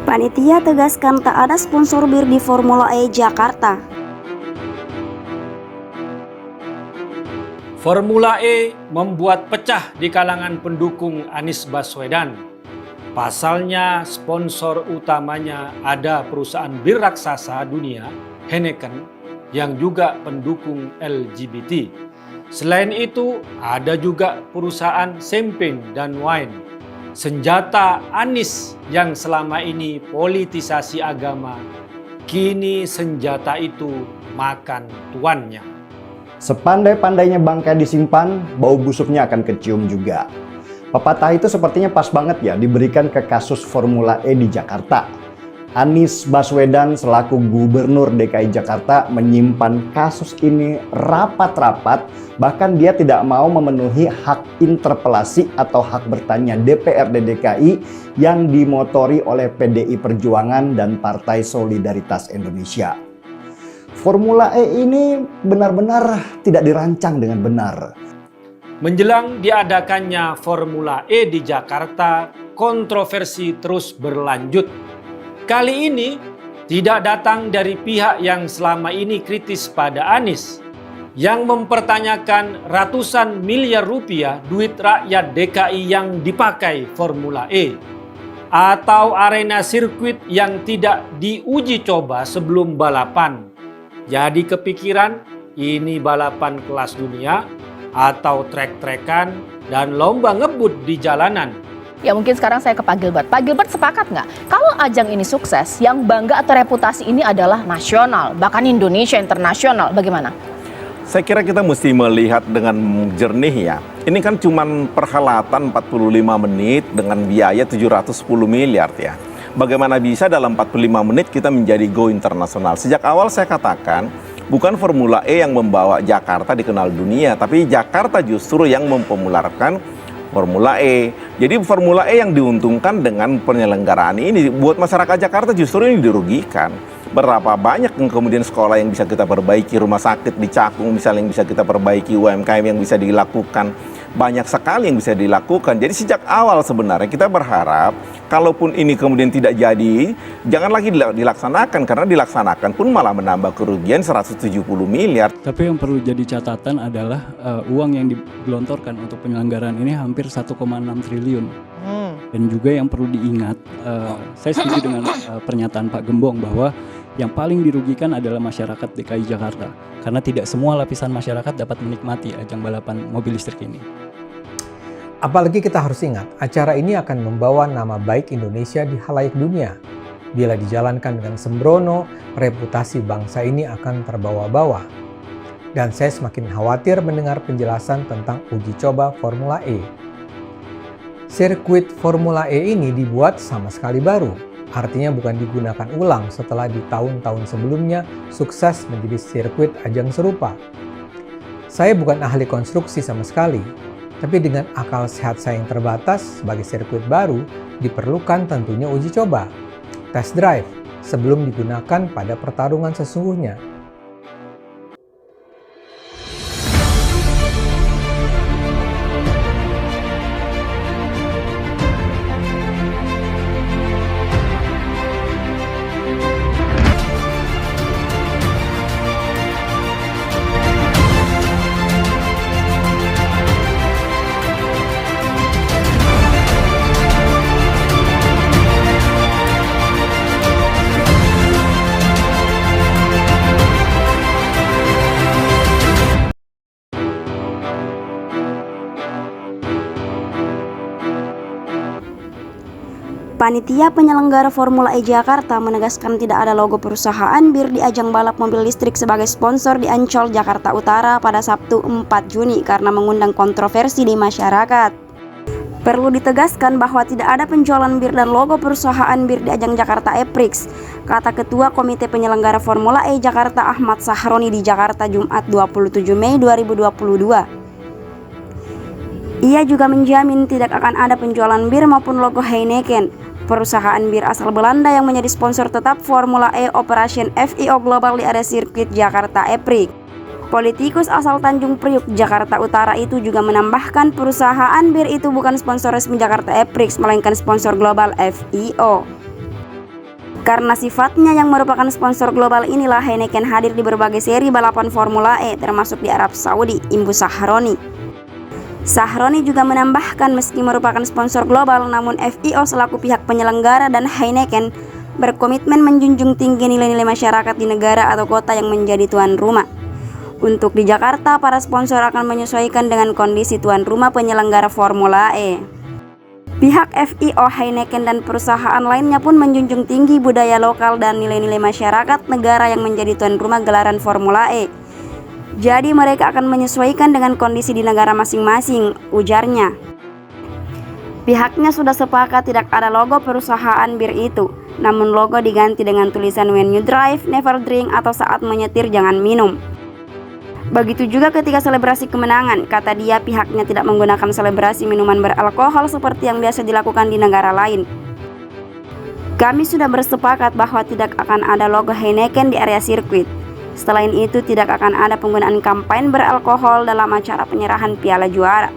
Panitia tegaskan tak ada sponsor bir di Formula E Jakarta. Formula E membuat pecah di kalangan pendukung Anies Baswedan. Pasalnya sponsor utamanya ada perusahaan bir raksasa dunia, Heineken, yang juga pendukung LGBT. Selain itu, ada juga perusahaan champagne dan wine. Senjata Anies yang selama ini politisasi agama, kini senjata itu makan tuannya. Sepandai-pandainya bangkai disimpan, bau busuknya akan kecium juga. Pepatah itu sepertinya pas banget ya diberikan ke kasus Formula E di Jakarta. Anies Baswedan selaku Gubernur DKI Jakarta menyimpan kasus ini rapat-rapat, bahkan dia tidak mau memenuhi hak interpelasi atau hak bertanya DPRD DKI yang dimotori oleh PDI Perjuangan dan Partai Solidaritas Indonesia. Formula E ini benar-benar tidak dirancang dengan benar. Menjelang diadakannya Formula E di Jakarta, kontroversi terus berlanjut. Kali ini tidak datang dari pihak yang selama ini kritis pada Anies, yang mempertanyakan ratusan miliar rupiah duit rakyat DKI yang dipakai Formula E, atau arena sirkuit yang tidak diuji coba sebelum balapan. Jadi kepikiran ini balapan kelas dunia atau trek-trekan dan lomba ngebut di jalanan. Ya mungkin sekarang saya ke Pak Gilbert. Pak Gilbert sepakat nggak? Kalau ajang ini sukses, yang bangga atau reputasi ini adalah nasional, bahkan Indonesia internasional, bagaimana? Saya kira kita mesti melihat dengan jernih ya. Ini kan cuma perhelatan 45 menit dengan biaya 710 miliar ya. Bagaimana bisa dalam 45 menit kita menjadi go internasional? Sejak awal saya katakan, bukan Formula E yang membawa Jakarta dikenal dunia, tapi Jakarta justru yang mempopulerkan Formula E. Jadi Formula E yang diuntungkan dengan penyelenggaraan ini. Buat masyarakat Jakarta justru ini dirugikan. Berapa banyak kemudian sekolah yang bisa kita perbaiki, rumah sakit di Cakung misalnya yang bisa kita perbaiki, UMKM yang bisa dilakukan. Banyak sekali yang bisa dilakukan. Jadi sejak awal sebenarnya kita berharap kalaupun ini kemudian tidak jadi, jangan lagi dilaksanakan, karena dilaksanakan pun malah menambah kerugian 170 miliar. Tapi yang perlu jadi catatan adalah uang yang digelontorkan untuk penyelenggaraan ini hampir 1,6 triliun. Dan juga yang perlu diingat, saya setuju dengan pernyataan Pak Gembong bahwa yang paling dirugikan adalah masyarakat DKI Jakarta. Karena tidak semua lapisan masyarakat dapat menikmati ajang balapan mobil listrik ini. Apalagi kita harus ingat, acara ini akan membawa nama baik Indonesia di khalayak dunia. Bila dijalankan dengan sembrono, reputasi bangsa ini akan terbawa-bawa. Dan saya semakin khawatir mendengar penjelasan tentang uji coba Formula E. Sirkuit Formula E ini dibuat sama sekali baru. Artinya bukan digunakan ulang setelah di tahun-tahun sebelumnya sukses menjadi sirkuit ajang serupa. Saya bukan ahli konstruksi sama sekali, tapi dengan akal sehat saya yang terbatas sebagai sirkuit baru diperlukan tentunya uji coba, test drive, sebelum digunakan pada pertarungan sesungguhnya. Panitia penyelenggara Formula E Jakarta menegaskan tidak ada logo perusahaan bir di ajang balap mobil listrik sebagai sponsor di Ancol, Jakarta Utara pada Sabtu 4 Juni karena mengundang kontroversi di masyarakat. Perlu ditegaskan bahwa tidak ada penjualan bir dan logo perusahaan bir di ajang Jakarta E-Prix, kata Ketua Komite Penyelenggara Formula E Jakarta Ahmad Sahroni di Jakarta Jumat 27 Mei 2022. Ia juga menjamin tidak akan ada penjualan bir maupun logo Heineken, perusahaan bir asal Belanda yang menjadi sponsor tetap Formula E Operation FIO Global di area sirkuit Jakarta E-Prix. Politikus asal Tanjung Priuk, Jakarta Utara itu juga menambahkan perusahaan bir itu bukan sponsor resmi Jakarta E-Prix, melainkan sponsor global FIO. Karena sifatnya yang merupakan sponsor global inilah Heineken hadir di berbagai seri balapan Formula E termasuk di Arab Saudi, imbu Sahroni. Sahroni juga menambahkan meski merupakan sponsor global namun FIO selaku pihak penyelenggara dan Heineken berkomitmen menjunjung tinggi nilai-nilai masyarakat di negara atau kota yang menjadi tuan rumah. Untuk di Jakarta, para sponsor akan menyesuaikan dengan kondisi tuan rumah penyelenggara Formula E. Pihak FIO, Heineken, dan perusahaan lainnya pun menjunjung tinggi budaya lokal dan nilai-nilai masyarakat negara yang menjadi tuan rumah gelaran Formula E. Jadi mereka akan menyesuaikan dengan kondisi di negara masing-masing, ujarnya. Pihaknya sudah sepakat tidak ada logo perusahaan bir itu, namun logo diganti dengan tulisan "When you drive, never drink" atau "Saat menyetir, jangan minum". Begitu juga ketika selebrasi kemenangan, kata dia pihaknya tidak menggunakan selebrasi minuman beralkohol seperti yang biasa dilakukan di negara lain. Kami sudah bersepakat bahwa tidak akan ada logo Heineken di area sirkuit. Selain itu, tidak akan ada penggunaan kampanye beralkohol dalam acara penyerahan piala juara.